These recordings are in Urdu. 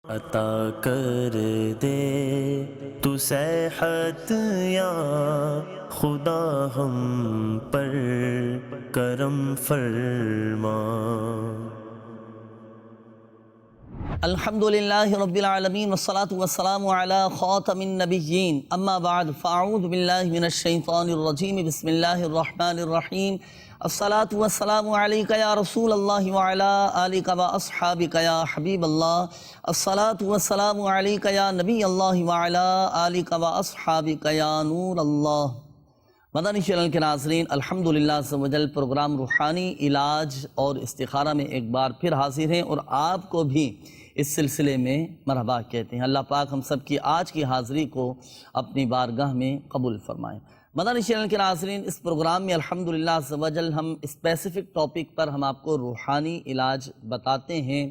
عطا کر دے تو صحت یا خدا ہم پر کرم فرما۔ الحمدللہ رب العالمین والصلاة والسلام علی خاتم النبیین، اما بعد فاعوذ باللہ من الشیطان الرجیم، بسم اللہ الرحمن الرحیم۔ الصلاة والسلام علیک یا رسول اللہ وعلی آلک واصحابک یا حبیب اللہ۔ الصلاة والسلام علیک یا نبی اللہ وعلی آلک واصحابک یا نور اللہ۔ مدنی چینل کے ناظرین، الحمدللہ عز و جل پروگرام روحانی علاج اور استخارہ میں ایک بار پھر حاضر ہیں اور آپ کو بھی اس سلسلے میں مرحبا کہتے ہیں۔ اللہ پاک ہم سب کی آج کی حاضری کو اپنی بارگاہ میں قبول فرمائیں۔ مدنی چینل کے ناظرین، اس پروگرام میں الحمدللہ عز و جل ہم اسپیسیفک ٹاپک پر ہم آپ کو روحانی علاج بتاتے ہیں،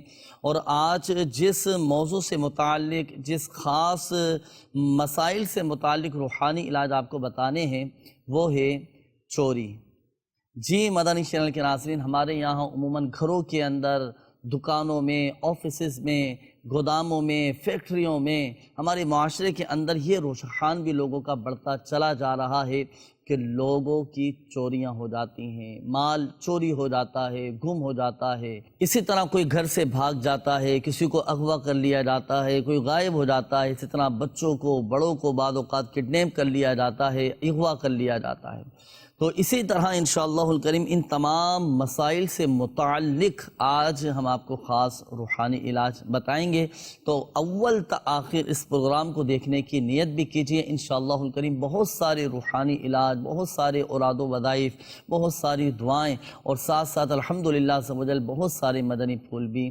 اور آج جس موضوع سے متعلق، جس خاص مسائل سے متعلق روحانی علاج آپ کو بتانے ہیں وہ ہے چوری۔ جی مدنی چینل کے ناظرین، ہمارے یہاں عموماً گھروں کے اندر، دکانوں میں، آفیسز میں، گوداموں میں، فیکٹریوں میں، ہمارے معاشرے کے اندر یہ رجحان بھی لوگوں کا بڑھتا چلا جا رہا ہے کہ لوگوں کی چوریاں ہو جاتی ہیں، مال چوری ہو جاتا ہے، گم ہو جاتا ہے۔ اسی طرح کوئی گھر سے بھاگ جاتا ہے، کسی کو اغوا کر لیا جاتا ہے، کوئی غائب ہو جاتا ہے۔ اسی طرح بچوں کو، بڑوں کو بعض اوقات کڈنیپ کر لیا جاتا ہے، اغوا کر لیا جاتا ہے۔ تو اسی طرح انشاءاللہ الکریم ان تمام مسائل سے متعلق آج ہم آپ کو خاص روحانی علاج بتائیں گے۔ تو اول تا آخر اس پروگرام کو دیکھنے کی نیت بھی کیجئے۔ انشاءاللہ الکریم بہت سارے روحانی علاج، بہت سارے اوراد و وظائف، بہت ساری دعائیں، اور ساتھ ساتھ الحمدللہ عز و جل بہت سارے مدنی پھول بھی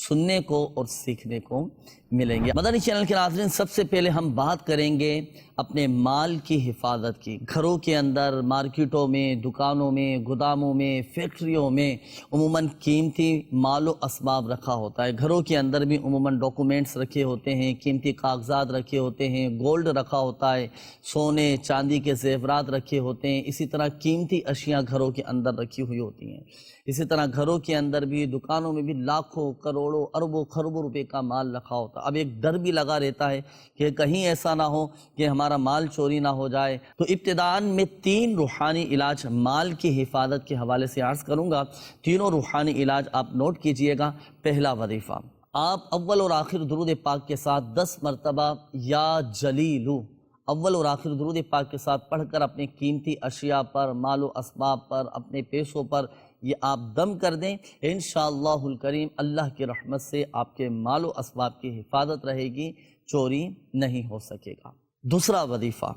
سننے کو اور سیکھنے کو ملیں گے۔ مدنی چینل کے ناظرین، سب سے پہلے ہم بات کریں گے اپنے مال کی حفاظت کی۔ گھروں کے اندر، مارکیٹوں میں، دکانوں میں، گوداموں میں، فیکٹریوں میں عموماً قیمتی مال و اسباب رکھا ہوتا ہے۔ گھروں کے اندر بھی عموماً ڈاکومنٹس رکھے ہوتے ہیں، قیمتی کاغذات رکھے ہوتے ہیں، گولڈ رکھا ہوتا ہے، سونے چاندی کے زیورات رکھے ہوتے ہیں۔ اسی طرح قیمتی اشیاء گھروں کے اندر رکھی ہوئی ہوتی ہیں۔ اسی طرح گھروں کے اندر بھی، دکانوں میں بھی لاکھوں، کروڑوں، اربوں، خربوں روپے کا مال رکھا ہوتا ہے۔ اب ایک ڈر بھی لگا رہتا ہے کہ کہیں ایسا نہ ہو کہ ہمارا مال چوری نہ ہو جائے۔ تو ابتداءً میں 3 روحانی علاج مال کی حفاظت کے حوالے سے عرض کروں گا۔ تینوں روحانی علاج آپ نوٹ کیجئے گا۔ پہلا وظیفہ، آپ اول اور آخر درود پاک کے ساتھ 10 مرتبہ یا جلیلو اول اور آخر درود پاک کے ساتھ پڑھ کر اپنے قیمتی اشیاء پر، مال و اسباب پر، اپنے پیسوں پر یہ آپ دم کر دیں۔ انشاءاللہ الکریم اللہ کی رحمت سے آپ کے مال و اسباب کی حفاظت رہے گی، چوری نہیں ہو سکے گا۔ دوسرا وظیفہ،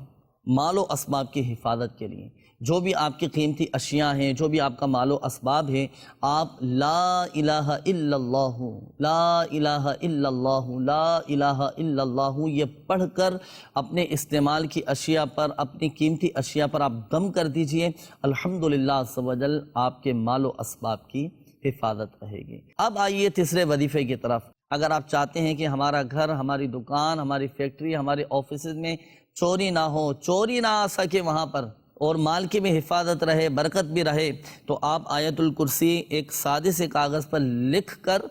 مال و اسباب کی حفاظت کے لیے جو بھی آپ کی قیمتی اشیاء ہیں، جو بھی آپ کا مال و اسباب ہے، آپ لا الہ الا اللہ، لا الہ الا اللہ، لا الہ الا اللہ یہ پڑھ کر اپنے استعمال کی اشیاء پر، اپنی قیمتی اشیاء پر آپ دم کر دیجئے۔ الحمدللہ عز و جل آپ کے مال و اسباب کی حفاظت رہے گی۔ اب آئیے تیسرے وظیفے کی طرف۔ اگر آپ چاہتے ہیں کہ ہمارا گھر، ہماری دکان، ہماری فیکٹری، ہمارے آفیسز میں چوری نہ ہو، چوری نہ آ سکے وہاں پر، اور مال کی بھی حفاظت رہے، برکت بھی رہے، تو آپ آیت الکرسی ایک سادے سے کاغذ پر لکھ کر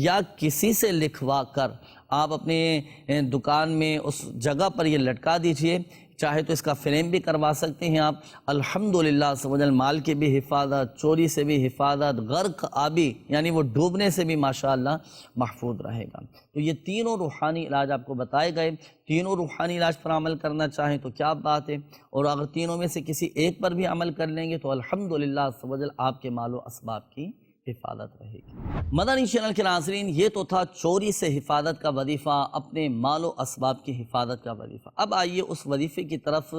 یا کسی سے لکھوا کر آپ اپنے دکان میں اس جگہ پر یہ لٹکا دیجئے۔ چاہے تو اس کا فریم بھی کروا سکتے ہیں آپ۔ الحمدللہ عز و جل مال کی بھی حفاظت، چوری سے بھی حفاظت، غرق آبی یعنی وہ ڈوبنے سے بھی ماشاءاللہ محفوظ رہے گا۔ تو یہ تینوں روحانی علاج آپ کو بتائے گئے۔ تینوں روحانی علاج پر عمل کرنا چاہیں تو کیا بات ہے، اور اگر تینوں میں سے کسی ایک پر بھی عمل کر لیں گے تو الحمدللہ عز و جل آپ کے مال و اسباب کی حفاظت رہے گی۔ مدنی چینل کے ناظرین، یہ تو تھا چوری سے حفاظت کا وظیفہ، اپنے مال و اسباب کی حفاظت کا وظیفہ۔ اب آئیے اس وظیفے کی طرف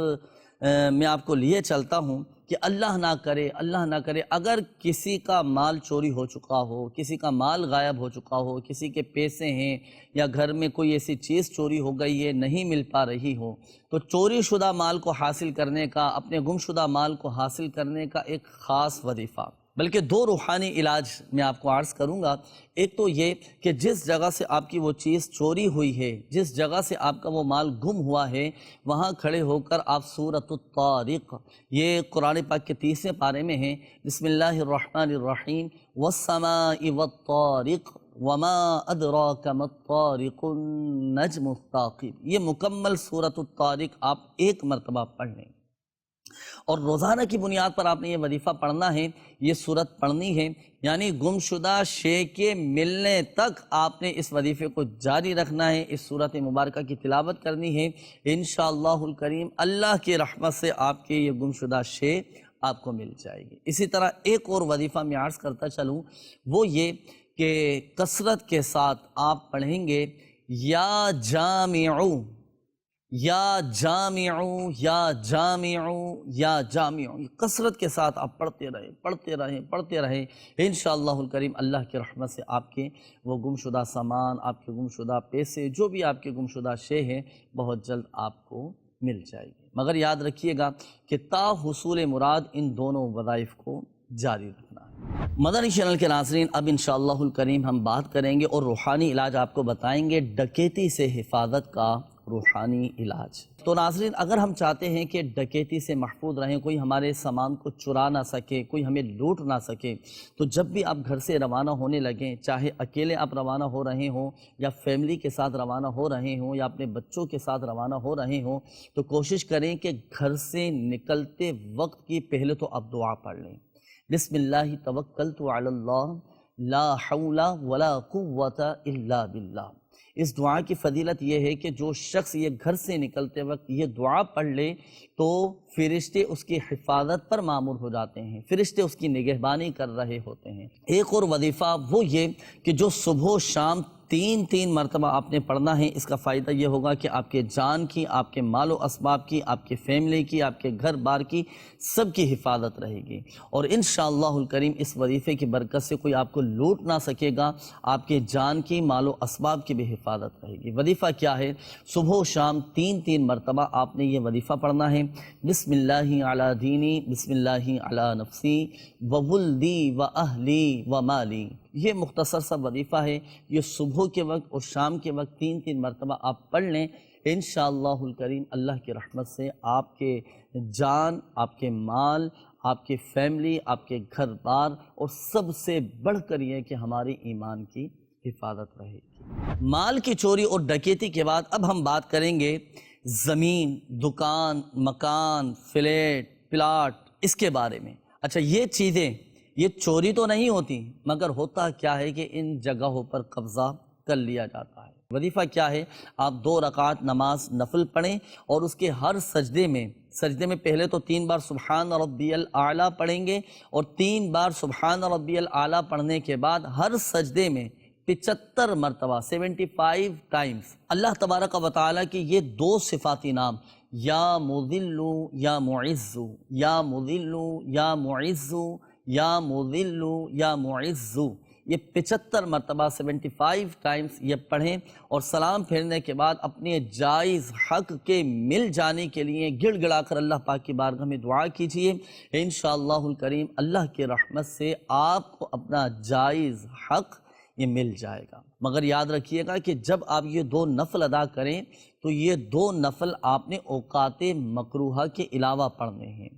میں آپ کو لیے چلتا ہوں کہ اللہ نہ کرے، اللہ نہ کرے اگر کسی کا مال چوری ہو چکا ہو، کسی کا مال غائب ہو چکا ہو، کسی کے پیسے ہیں یا گھر میں کوئی ایسی چیز چوری ہو گئی ہے، نہیں مل پا رہی ہو، تو چوری شدہ مال کو حاصل کرنے کا، اپنے گم شدہ مال کو حاصل کرنے کا ایک خاص وظیفہ، بلکہ 2 روحانی علاج میں آپ کو عرض کروں گا۔ ایک تو یہ کہ جس جگہ سے آپ کی وہ چیز چوری ہوئی ہے، جس جگہ سے آپ کا وہ مال گم ہوا ہے، وہاں کھڑے ہو کر آپ سورۃ الطارق، یہ قرآن پاک کے 30ویں پارے میں ہیں، بسم اللہ الرحمن الرحیم، والسماء والطارق وما ادراک ما الطارق النجم الثاقب، یہ مکمل سورۃ الطارق آپ ایک مرتبہ پڑھ لیں، اور روزانہ کی بنیاد پر آپ نے یہ وظیفہ پڑھنا ہے، یہ سورت پڑھنی ہے، یعنی گمشدہ شے کے ملنے تک آپ نے اس وظیفے کو جاری رکھنا ہے، اس سورت مبارکہ کی تلاوت کرنی ہے۔ انشاءاللہ الکریم اللہ کی رحمت سے آپ کے یہ گمشدہ شے آپ کو مل جائے گی۔ اسی طرح ایک اور وظیفہ میں عرض کرتا چلوں، وہ یہ کہ کثرت کے ساتھ آپ پڑھیں گے یا جامعو، یا جامعو، یا جامعو، یا جامعو، کثرت کے ساتھ آپ پڑھتے رہیں انشاءاللہ الکریم اللہ کی رحمت سے آپ کے وہ گمشدہ سامان، آپ کے گمشدہ پیسے، جو بھی آپ کے گمشدہ شے ہیں بہت جلد آپ کو مل جائے گی۔ مگر یاد رکھیے گا کہ تا حصول مراد ان دونوں وظائف کو جاری رکھنا ہے۔ مدنی چینل کے ناظرین، اب انشاءاللہ الکریم ہم بات کریں گے اور روحانی علاج آپ کو بتائیں گے، ڈکیتی سے حفاظت کا روحانی علاج۔ تو ناظرین، اگر ہم چاہتے ہیں کہ ڈکیتی سے محفوظ رہیں، کوئی ہمارے سامان کو چرا نہ سکے، کوئی ہمیں لوٹ نہ سکے، تو جب بھی آپ گھر سے روانہ ہونے لگیں، چاہے اکیلے آپ روانہ ہو رہے ہوں یا فیملی کے ساتھ روانہ ہو رہے ہوں یا اپنے بچوں کے ساتھ روانہ ہو رہے ہوں، تو کوشش کریں کہ گھر سے نکلتے وقت کی پہلے تو آپ دعا پڑھ لیں، بسم اللہ توکلت علی اللہ لا حول ولا قوت الا باللہ۔ اس دعا کی فضیلت یہ ہے کہ جو شخص یہ گھر سے نکلتے وقت یہ دعا پڑھ لے تو فرشتے اس کی حفاظت پر مامور ہو جاتے ہیں، فرشتے اس کی نگہبانی کر رہے ہوتے ہیں۔ ایک اور وظیفہ وہ یہ کہ جو صبح و شام تین مرتبہ آپ نے پڑھنا ہے، اس کا فائدہ یہ ہوگا کہ آپ کے جان کی، آپ کے مال و اسباب کی، آپ کے فیملی کی، آپ کے گھر بار کی سب کی حفاظت رہے گی، اور انشاءاللہ الکریم اس وظیفے کی برکت سے کوئی آپ کو لوٹ نہ سکے گا، آپ کے جان کی، مال و اسباب کی بھی حفاظت رہے گی۔ وظیفہ کیا ہے؟ صبح و شام تین مرتبہ آپ نے یہ وظیفہ پڑھنا ہے، بسم اللہ علی دینی، بسم اللہ علی نفسی وولدی واہلی ومالی۔ یہ مختصر سا وظیفہ ہے، یہ صبح کے وقت اور شام کے وقت تین مرتبہ آپ پڑھ لیں، انشاءاللہ الکریم اللہ کی رحمت سے آپ کے جان، آپ کے مال، آپ کے فیملی، آپ کے گھر بار، اور سب سے بڑھ کر یہ کہ ہماری ایمان کی حفاظت رہے گی۔ مال کی چوری اور ڈکیتی کے بعد اب ہم بات کریں گے زمین، دکان، مکان، فلیٹ، پلاٹ، اس کے بارے میں۔ اچھا، یہ چیزیں یہ چوری تو نہیں ہوتی، مگر ہوتا کیا ہے کہ ان جگہوں پر قبضہ کر لیا جاتا ہے۔ وظیفہ کیا ہے؟ آپ 2 رکعت نماز نفل پڑھیں، اور اس کے ہر سجدے میں پہلے تو 3 بار سبحان ربی الاعلیٰ پڑھیں گے، اور 3 بار سبحان ربی الاعلیٰ پڑھنے کے بعد ہر سجدے میں 75 مرتبہ 75 ٹائمز اللہ تبارک و تعالیٰ کی یہ 2 صفاتی نام، یا مذل یا معز، یا مذل یا معز، یا مذل یا معز، یہ 75 مرتبہ 75 ٹائمز یہ پڑھیں، اور سلام پھیرنے کے بعد اپنے جائز حق کے مل جانے کے لیے گڑ گڑا کر اللہ پاک کی بارگاہ میں دعا کیجئے، انشاءاللہ الکریم اللہ کی رحمت سے آپ کو اپنا جائز حق یہ مل جائے گا۔ مگر یاد رکھیے گا کہ جب آپ یہ 2 نفل ادا کریں تو یہ 2 نفل آپ نے اوقات مکروہہ کے علاوہ پڑھنے ہیں،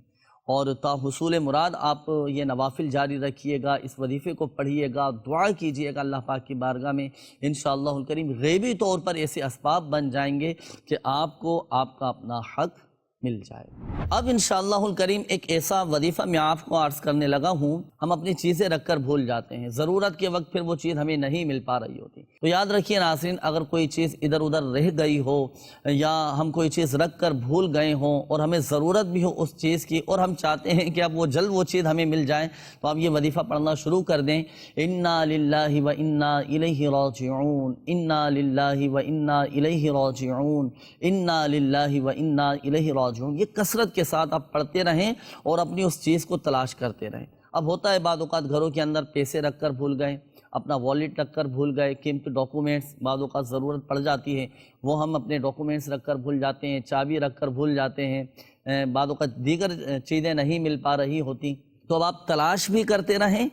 اور تا حصول مراد آپ یہ نوافل جاری رکھیے گا، اس وظیفے کو پڑھیے گا، دعا کیجیے گا اللہ پاک کی بارگاہ میں، انشاءاللہ الکریم غیبی طور پر ایسے اسباب بن جائیں گے کہ آپ کو آپ کا اپنا حق مل جائے۔ اب انشاءاللہ الکریم ایک ایسا وظیفہ میں آپ کو عرض کرنے لگا ہوں، ہم اپنی چیزیں رکھ کر بھول جاتے ہیں، ضرورت کے وقت پھر وہ چیز ہمیں نہیں مل پا رہی ہوتی، تو یاد رکھیے ناظرین، اگر کوئی چیز ادھر ادھر رہ گئی ہو یا ہم کوئی چیز رکھ کر بھول گئے ہوں اور ہمیں ضرورت بھی ہو اس چیز کی، اور ہم چاہتے ہیں کہ اب وہ جلد وہ چیز ہمیں مل جائے، تو آپ یہ وظیفہ پڑھنا شروع کر دیں، انا للہ و انا الیہ راجعون، انا للہ و انا الیہ راجعون، انا للہ و انا الیہ راجعون۔ یہ کثرت کے ساتھ آپ پڑھتے رہیں اور اپنی اس چیز کو تلاش کرتے رہیں۔ اب ہوتا ہے بعض اوقات گھروں کے اندر پیسے رکھ کر بھول گئے، اپنا والیٹ رکھ کر بھول گئے، قیمتی ڈاکومنٹس بعض اوقات ضرورت پڑ جاتی ہے، وہ ہم اپنے ڈاکومنٹس رکھ کر بھول جاتے ہیں، چابی رکھ کر بھول جاتے ہیں، بعض اوقات دیگر چیزیں نہیں مل پا رہی ہوتی، تو اب آپ تلاش بھی کرتے رہیں،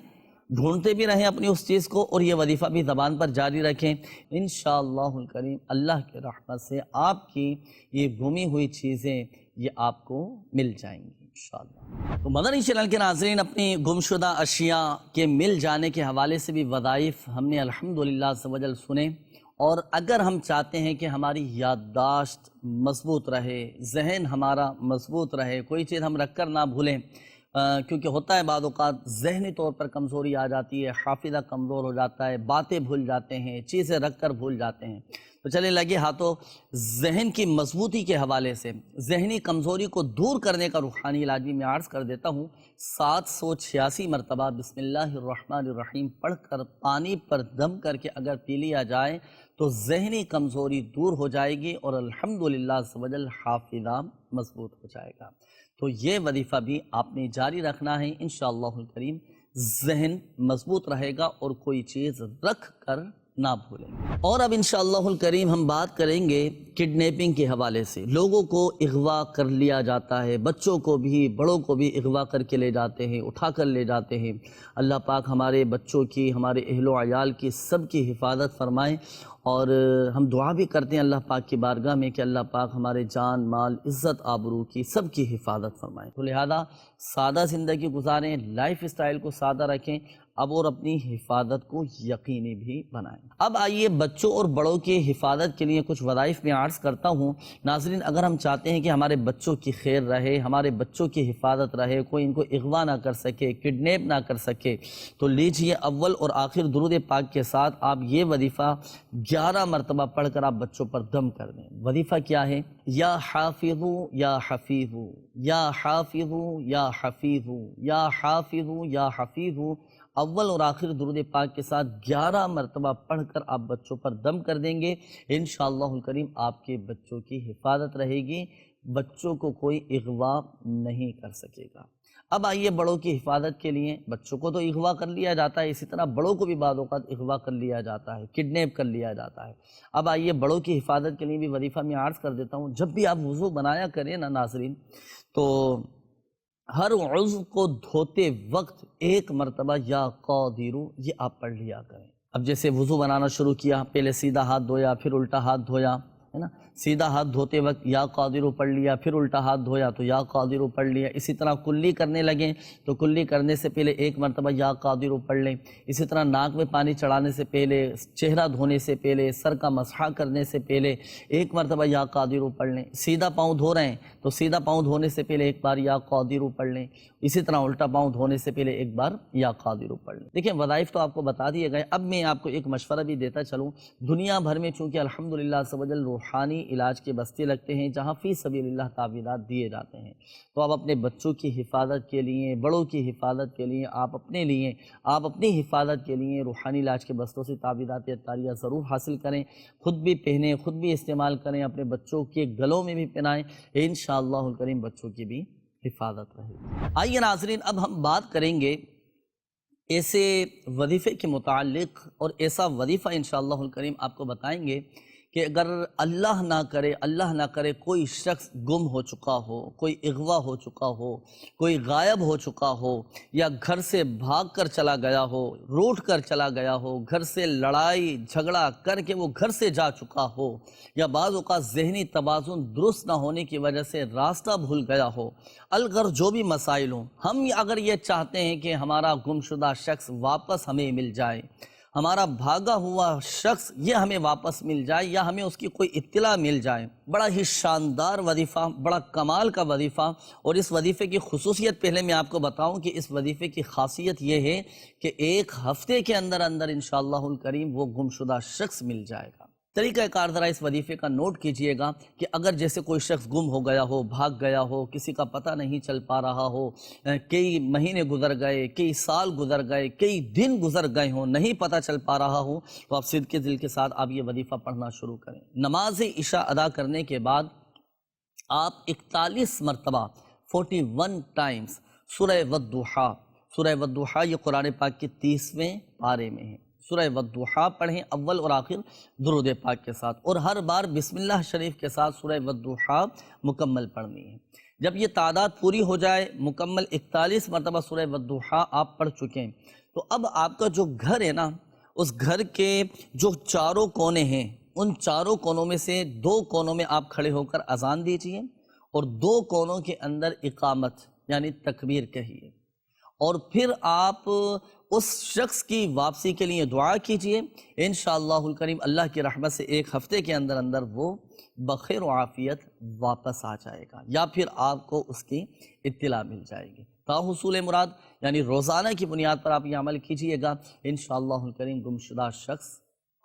ڈھونڈتے بھی رہیں اپنی اس چیز کو، اور یہ وظیفہ بھی زبان پر جاری رکھیں، انشاءاللہ الکریم اللہ کے رحمت سے آپ کی یہ گمی ہوئی چیزیں یہ آپ کو مل جائیں گی۔ انشاءاللہ۔ تو مدنی چینل کے ناظرین، اپنی گمشدہ اشیاء کے مل جانے کے حوالے سے بھی وظائف ہم نے الحمدللہ عز و جل سنے، اور اگر ہم چاہتے ہیں کہ ہماری یادداشت مضبوط رہے، ذہن ہمارا مضبوط رہے، کوئی چیز ہم رکھ کر نہ بھولیں، کیونکہ ہوتا ہے بعض اوقات ذہنی طور پر کمزوری آ جاتی ہے، حافظہ کمزور ہو جاتا ہے، باتیں بھول جاتے ہیں، چیزیں رکھ کر بھول جاتے ہیں، تو چلے لگے ہاتھوں ذہن کی مضبوطی کے حوالے سے ذہنی کمزوری کو دور کرنے کا روحانی علاج بھی میں عرض کر دیتا ہوں۔ 786 مرتبہ بسم اللہ الرحمن الرحیم پڑھ کر پانی پر دم کر کے اگر پی لیا جائے تو ذہنی کمزوری دور ہو جائے گی، اور الحمدللہ عز و جل حافظہ مضبوط ہو جائے گا۔ تو یہ وظیفہ بھی آپ نے جاری رکھنا ہے، انشاءاللہ الکریم ذہن مضبوط رہے گا اور کوئی چیز رکھ کر نہ بھولیں۔ اور اب انشاءاللہ الکریم ہم بات کریں گے کڈنیپنگ کے حوالے سے۔ لوگوں کو اغوا کر لیا جاتا ہے، بچوں کو بھی بڑوں کو بھی اغوا کر کے لے جاتے ہیں، اٹھا کر لے جاتے ہیں۔ اللہ پاک ہمارے بچوں کی، ہمارے اہل و عیال کی سب کی حفاظت فرمائے، اور ہم دعا بھی کرتے ہیں اللہ پاک کی بارگاہ میں کہ اللہ پاک ہمارے جان مال عزت آبرو کی سب کی حفاظت فرمائے۔ تو لہذا سادہ زندگی گزاریں، لائف اسٹائل کو سادہ رکھیں، اب اور اپنی حفاظت کو یقینی بھی بنائیں۔ اب آئیے بچوں اور بڑوں کی حفاظت کے لیے کچھ وظائف میں عرض کرتا ہوں۔ ناظرین، اگر ہم چاہتے ہیں کہ ہمارے بچوں کی خیر رہے، ہمارے بچوں کی حفاظت رہے، کوئی ان کو اغوا نہ کر سکے، کڈنیپ نہ کر سکے، تو لیجئے اول اور آخر درود پاک کے ساتھ آپ یہ وظیفہ 11 مرتبہ پڑھ کر آپ بچوں پر دم کر دیں۔ وظیفہ کیا ہے؟ یا حافظ یا حفیظ، یا حافظ یا حفیظ، یا حافظ یا حفیظ، اول اور آخر درود پاک کے ساتھ 11 مرتبہ پڑھ کر آپ بچوں پر دم کر دیں گے، انشاءاللہ الکریم آپ کے بچوں کی حفاظت رہے گی، بچوں کو کوئی اغوا نہیں کر سکے گا۔ اب آئیے بڑوں کی حفاظت کے لیے۔ بچوں کو تو اغوا کر لیا جاتا ہے، اسی طرح بڑوں کو بھی بعض اوقات اغوا کر لیا جاتا ہے، کڈنیپ کر لیا جاتا ہے۔ اب آئیے بڑوں کی حفاظت کے لیے بھی وظیفہ میں عرض کر دیتا ہوں۔ جب بھی آپ وضو بنایا کریں نا ناظرین، تو ہر عضو کو دھوتے وقت 1 مرتبہ یا قادر یہ آپ پڑھ لیا کریں۔ اب جیسے وضو بنانا شروع کیا، پہلے سیدھا ہاتھ دھویا، پھر الٹا ہاتھ دھویا، ہے نا، سیدھا ہاتھ دھوتے وقت یا قادر پڑھ لیا، پھر الٹا ہاتھ دھویا تو یا قادر پڑھ لیا۔ اسی طرح کلی کرنے لگیں تو کلی کرنے سے پہلے 1 مرتبہ یا قادر پڑھ لیں۔ اسی طرح ناک میں پانی چڑھانے سے پہلے، چہرہ دھونے سے پہلے، سر کا مسح کرنے سے پہلے 1 مرتبہ یا قادر پڑھ لیں۔ سیدھا پاؤں دھو رہے ہیں تو سیدھا پاؤں دھونے سے پہلے 1 بار یا قادر پڑھ لیں۔ اسی طرح الٹا پاؤں دھونے سے پہلے 1 بار یا قادر پڑھ لیں۔ دیکھیں وظائف تو آپ کو بتا دیے گئے، اب میں آپ کو ایک مشورہ بھی دیتا چلوں۔ دنیا بھر میں چونکہ الحمدللہ عز و جل روحانی علاج کے بستے لگتے ہیں جہاں فی سبیل اللہ تعویذات دیے جاتے ہیں، تو آپ اپنے بچوں کی حفاظت کے لیے، بڑوں کی حفاظت کے لیے، آپ اپنی حفاظت کے لیے روحانی علاج کے بستوں سے تعویذات اطاریہ ضرور حاصل کریں، خود بھی پہنیں، خود بھی استعمال کریں، اپنے بچوں کے گلوں میں بھی پہنائیں، انشاءاللہ الکریم بچوں کی بھی حفاظت رہے گی۔ آئیے ناظرین، اب ہم بات کریں گے ایسے وظیفے کے متعلق، اور ایسا وظیفہ انشاءاللہ الکریم آپ کو بتائیں گے کہ اگر اللہ نہ کرے کوئی شخص گم ہو چکا ہو، کوئی اغوا ہو چکا ہو، کوئی غائب ہو چکا ہو، یا گھر سے بھاگ کر چلا گیا ہو، روٹ کر چلا گیا ہو، گھر سے لڑائی جھگڑا کر کے وہ گھر سے جا چکا ہو، یا بعض اوقات ذہنی توازن درست نہ ہونے کی وجہ سے راستہ بھول گیا ہو، الغرض جو بھی مسائل ہوں، ہم اگر یہ چاہتے ہیں کہ ہمارا گمشدہ شخص واپس ہمیں مل جائے، ہمارا بھاگا ہوا شخص یہ ہمیں واپس مل جائے، یا ہمیں اس کی کوئی اطلاع مل جائے، بڑا ہی شاندار وظیفہ، بڑا کمال کا وظیفہ۔ اور اس وظیفے کی خصوصیت پہلے میں آپ کو بتاؤں کہ اس وظیفے کی خاصیت یہ ہے کہ 1 ہفتے کے اندر انشاءاللہ الکریم وہ گمشدہ شخص مل جائے گا۔ طریقہ کار ذرا اس وظیفے کا نوٹ کیجئے گا کہ اگر جیسے کوئی شخص گم ہو گیا ہو، بھاگ گیا ہو، کسی کا پتہ نہیں چل پا رہا ہو، کئی مہینے گزر گئے، کئی سال گزر گئے، کئی دن گزر گئے ہوں، نہیں پتہ چل پا رہا ہو، تو آپ صدقے دل کے ساتھ آپ یہ وظیفہ پڑھنا شروع کریں۔ نماز عشاء ادا کرنے کے بعد آپ 41 مرتبہ 41 ٹائمز سورہ والضحیٰ یہ قرآن پاک کے 30ویں پارے میں ہے، سورہ والضحیٰ پڑھیں اول اور آخر درود پاک کے ساتھ، اور ہر بار بسم اللہ شریف کے ساتھ سورہ والضحیٰ مکمل پڑھنی ہے۔ جب یہ تعداد پوری ہو جائے، مکمل 41 مرتبہ سورہ والضحیٰ آپ پڑھ چکے ہیں، تو اب آپ کا جو گھر ہے نا، اس گھر کے جو چاروں کونے ہیں، ان چاروں کونوں میں سے 2 کونوں میں آپ کھڑے ہو کر اذان دیجئے، اور 2 کونوں کے اندر اقامت یعنی تکبیر کہیے، اور پھر آپ اس شخص کی واپسی کے لیے دعا کیجئے، انشاءاللہ الکریم اللہ کی رحمت سے ایک ہفتے کے اندر اندر وہ بخیر و عافیت واپس آ جائے گا، یا پھر آپ کو اس کی اطلاع مل جائے گی۔ تا حصول مراد یعنی روزانہ کی بنیاد پر آپ یہ عمل کیجئے گا، انشاءاللہ الکریم گمشدہ شخص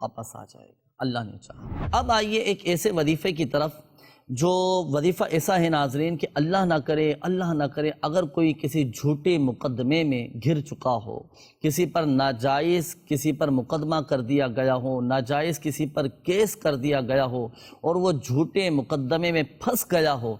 واپس آ جائے گا، اللہ نے چاہا۔ اب آئیے ایک ایسے وظیفے کی طرف جو وظیفہ ایسا ہے ناظرین کہ اللہ نہ کرے اگر کوئی کسی جھوٹے مقدمے میں گھر چکا ہو، کسی پر ناجائز کسی پر مقدمہ کر دیا گیا ہو، ناجائز کسی پر کیس کر دیا گیا ہو اور وہ جھوٹے مقدمے میں پھنس گیا ہو،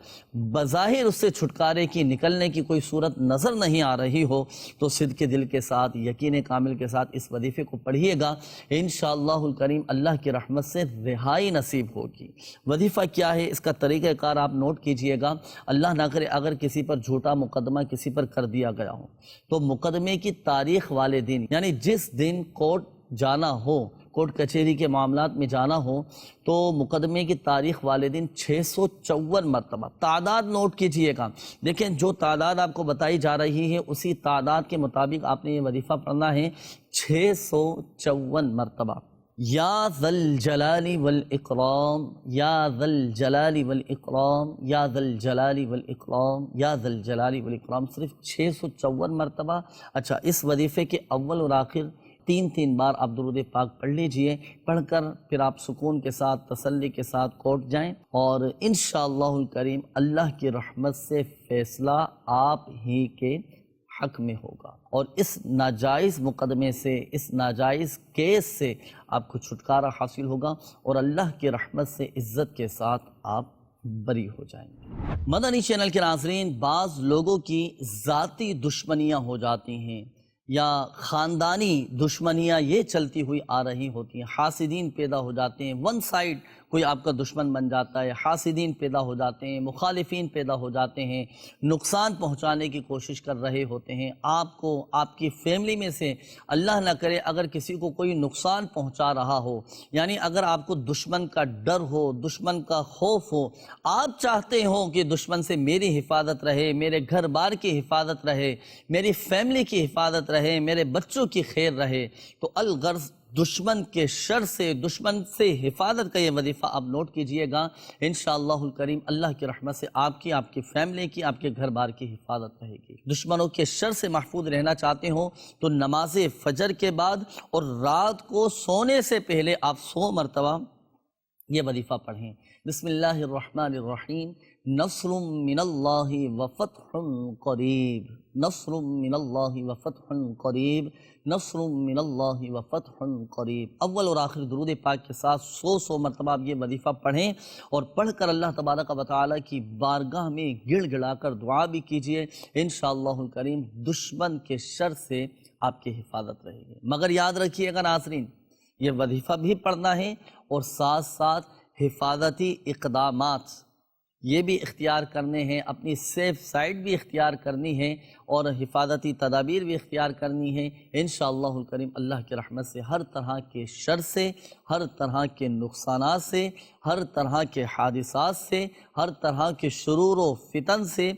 بظاہر اس سے چھٹکارے کی نکلنے کی کوئی صورت نظر نہیں آ رہی ہو، تو صدق دل کے ساتھ یقین کامل کے ساتھ اس وظیفے کو پڑھیے گا، انشاءاللہ الکریم اللہ کی رحمت سے رہائی نصیب ہوگی۔ وظیفہ کیا ہے، اس کا طریقہ کار آپ نوٹ کیجئے گا۔ اللہ نہ کرے اگر کسی پر جھوٹا مقدمہ کسی پر کر دیا گیا ہو تو مقدمے کی تاریخ والے دن، یعنی جس دن کورٹ جانا ہو، کورٹ کچہری کے معاملات میں جانا ہو، تو مقدمے کی تاریخ والے دن 654 مرتبہ تعداد نوٹ کیجئے گا۔ دیکھیں جو تعداد آپ کو بتائی جا رہی ہے اسی تعداد کے مطابق آپ نے یہ وظیفہ پڑھنا ہے 654 مرتبہ۔ یا ذا الجلال والاکرام، یا ذا الجلال والاکرام، یا ذا الجلال والاکرام، یا ذا الجلال والاکرام، صرف 654 مرتبہ۔ اچھا، اس وظیفے کے اول اور آخر 3 بار آپ درود پاک پڑھ لیجئے، پڑھ کر پھر آپ سکون کے ساتھ تسلی کے ساتھ کورٹ جائیں، اور انشاءاللہ الکریم اللہ کی رحمت سے فیصلہ آپ ہی کے حق میں ہوگا، اور اس ناجائز مقدمے سے، اس ناجائز کیس سے آپ کو چھٹکارا حاصل ہوگا، اور اللہ کی رحمت سے عزت کے ساتھ آپ بری ہو جائیں گے۔ مدنی چینل کے ناظرین، بعض لوگوں کی ذاتی دشمنیاں ہو جاتی ہیں یا خاندانی دشمنیاں یہ چلتی ہوئی آ رہی ہوتی ہیں، حاسدین پیدا ہو جاتے ہیں، ون سائڈ کوئی آپ کا دشمن بن جاتا ہے، حاسدین پیدا ہو جاتے ہیں، مخالفین پیدا ہو جاتے ہیں، نقصان پہنچانے کی کوشش کر رہے ہوتے ہیں، آپ کو، آپ کی فیملی میں سے اللہ نہ کرے اگر کسی کو کوئی نقصان پہنچا رہا ہو، یعنی اگر آپ کو دشمن کا ڈر ہو، دشمن کا خوف ہو، آپ چاہتے ہو کہ دشمن سے میری حفاظت رہے، میرے گھر بار کی حفاظت رہے، میری فیملی کی حفاظت رہے، میرے بچوں کی خیر رہے، تو الغرض دشمن کے شر سے، دشمن سے حفاظت کا یہ وظیفہ آپ نوٹ کیجئے گا، انشاءاللہ الکریم اللہ کی رحمت سے آپ کی فیملی کی، آپ کے گھر بار کی حفاظت رہے گی۔ دشمنوں کے شر سے محفوظ رہنا چاہتے ہو تو نماز فجر کے بعد اور رات کو سونے سے پہلے آپ 100 مرتبہ یہ وظیفہ پڑھیں۔ بسم اللہ الرحمن الرحیم، نصر من اللہ وفتح قریب، نصر من اللہ وفتح قریب، نصر من اللہ وفتح قریب۔ اول اور آخر درود پاک کے ساتھ 100 مرتبہ آپ یہ وظیفہ پڑھیں، اور پڑھ کر اللہ تبارک و تعالیٰ کی بارگاہ میں گڑ گڑا کر دعا بھی کیجئے، انشاءاللہ الکریم دشمن کے شر سے آپ کی حفاظت رہے گی۔ مگر یاد رکھیے گا ناظرین، یہ وظیفہ بھی پڑھنا ہے اور ساتھ ساتھ حفاظتی اقدامات یہ بھی اختیار کرنے ہیں، اپنی سیف سائڈ بھی اختیار کرنی ہے اور حفاظتی تدابیر بھی اختیار کرنی ہے، انشاءاللہ الکریم اللہ کی رحمت سے ہر طرح کے شر سے، ہر طرح کے نقصانات سے، ہر طرح کے حادثات سے، ہر طرح کے شرور و فتن سے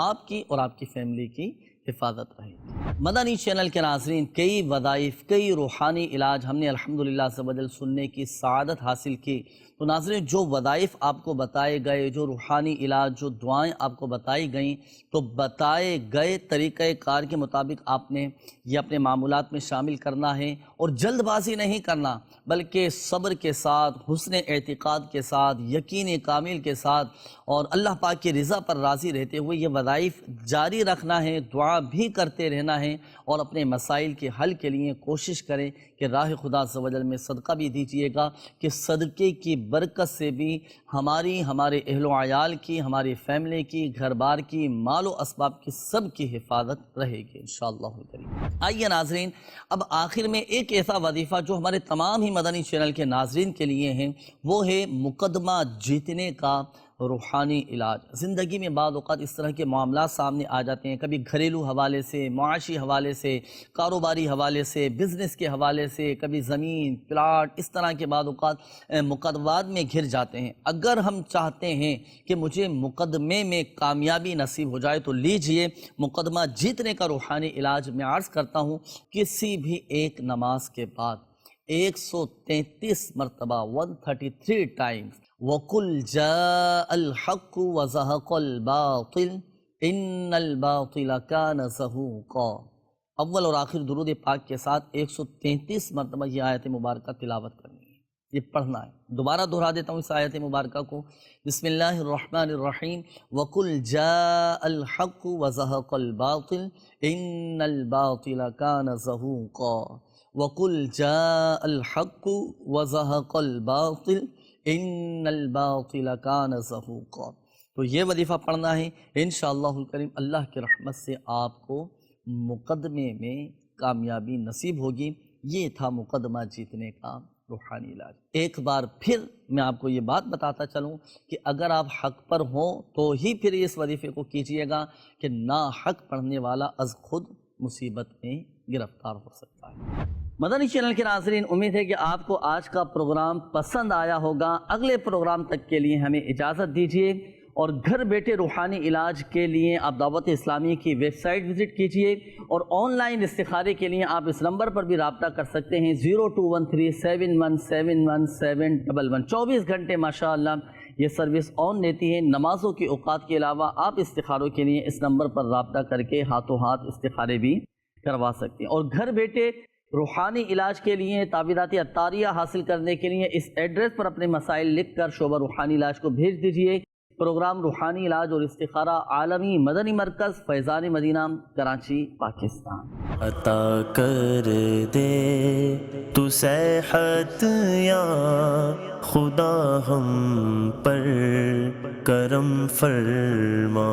آپ کی اور آپ کی فیملی کی حفاظت رہے گی۔ مدنی چینل کے ناظرین، کئی وظائف، کئی روحانی علاج ہم نے الحمدللہ عز و جل سننے کی سعادت حاصل کی۔ تو ناظرین، جو وظائف آپ کو بتائے گئے، جو روحانی علاج، جو دعائیں آپ کو بتائی گئیں، تو بتائے گئے طریقہ کار کے مطابق آپ نے یہ اپنے معمولات میں شامل کرنا ہے، اور جلد بازی نہیں کرنا، بلکہ صبر کے ساتھ، حسن اعتقاد کے ساتھ، یقین کامل کے ساتھ، اور اللہ پاک کی رضا پر راضی رہتے ہوئے یہ وظائف جاری رکھنا ہے، دعا بھی کرتے رہنا ہے، اور اپنے مسائل کے حل کے لیے کوشش کریں کہ راہ خدا عز و جل میں صدقہ بھی دیجیے گا، کہ صدقے کی برکت سے بھی ہمارے اہل و عیال کی، ہماری فیملی کی، گھر بار کی، مال و اسباب کی، سب کی حفاظت رہے گی انشاءاللہ الکریم۔ آئیے ناظرین، اب آخر میں ایک ایسا وظیفہ جو ہمارے تمام ہی مدنی چینل کے ناظرین کے لیے ہیں، وہ ہے مقدمہ جیتنے کا روحانی علاج۔ زندگی میں بعض اوقات اس طرح کے معاملات سامنے آ جاتے ہیں، کبھی گھریلو حوالے سے، معاشی حوالے سے، کاروباری حوالے سے، بزنس کے حوالے سے، کبھی زمین، پلاٹ، اس طرح کے بعض اوقات مقدمات میں گھر جاتے ہیں۔ اگر ہم چاہتے ہیں کہ مجھے مقدمے میں کامیابی نصیب ہو جائے تو لیجئے مقدمہ جیتنے کا روحانی علاج میں عرض کرتا ہوں۔ کسی بھی ایک نماز کے بعد 133 مرتبہ 133 ٹائمز وَقُلْ جَاءَ الْحَقُّ وَزَهَقَ الْبَاطِلُ إِنَّ الْبَاطِلَ كَانَ زَهُوقًا، اول اور آخر درود پاک کے ساتھ 133 مرتبہ یہ آیت مبارکہ تلاوت کرنی ہے، یہ پڑھنا ہے۔ دوبارہ دہرا دیتا ہوں اس آیت مبارکہ کو۔ بسم اللہ الرحمن الرحیم، وَقُلْ جَاءَ الْحَقُّ وَزَهَقَ الْبَاطِلُ إِنَّ الْبَاطِلَ كَانَ زَهُوقًا، وَقُلْ جَاءَ الْحَقُّ وَزَهَقَ الْبَاطِلُ ان الباطل کان زہوقا۔ تو یہ وظیفہ پڑھنا ہے، انشاءاللہ الکریم اللہ کی رحمت سے آپ کو مقدمے میں کامیابی نصیب ہوگی۔ یہ تھا مقدمہ جیتنے کا روحانی علاج۔ ایک بار پھر میں آپ کو یہ بات بتاتا چلوں کہ اگر آپ حق پر ہوں تو ہی پھر اس وظیفے کو کیجئے گا، کہ ناحق پڑھنے والا از خود مصیبت میں گرفتار ہو سکتا ہے۔ مدنی چینل کے ناظرین، امید ہے کہ آپ کو آج کا پروگرام پسند آیا ہوگا۔ اگلے پروگرام تک کے لیے ہمیں اجازت دیجیے، اور گھر بیٹھے روحانی علاج کے لیے آپ دعوت اسلامی کی ویب سائٹ وزٹ کیجیے، اور آن لائن استخارے کے لیے آپ اس نمبر پر بھی رابطہ کر سکتے ہیں 021371717111۔ 24 گھنٹے ماشاءاللہ یہ سروس آن رہتی ہے۔ نمازوں کے اوقات کے علاوہ آپ استخاروں کے لیے اس نمبر پر رابطہ کر کے ہاتھوں ہاتھ استخارے بھی کروا سکتے ہیں، اور گھر بیٹھے روحانی علاج کے لیے تعویذات عطاریہ حاصل کرنے کے لیے اس ایڈریس پر اپنے مسائل لکھ کر شعبہ روحانی علاج کو بھیج دیجیے۔ پروگرام روحانی علاج اور استخارہ عالمی مدنی مرکز فیضان مدینہ، کراچی، پاکستان۔ عطا کر دے تو صحت یا خدا ہم پر کرم فرما۔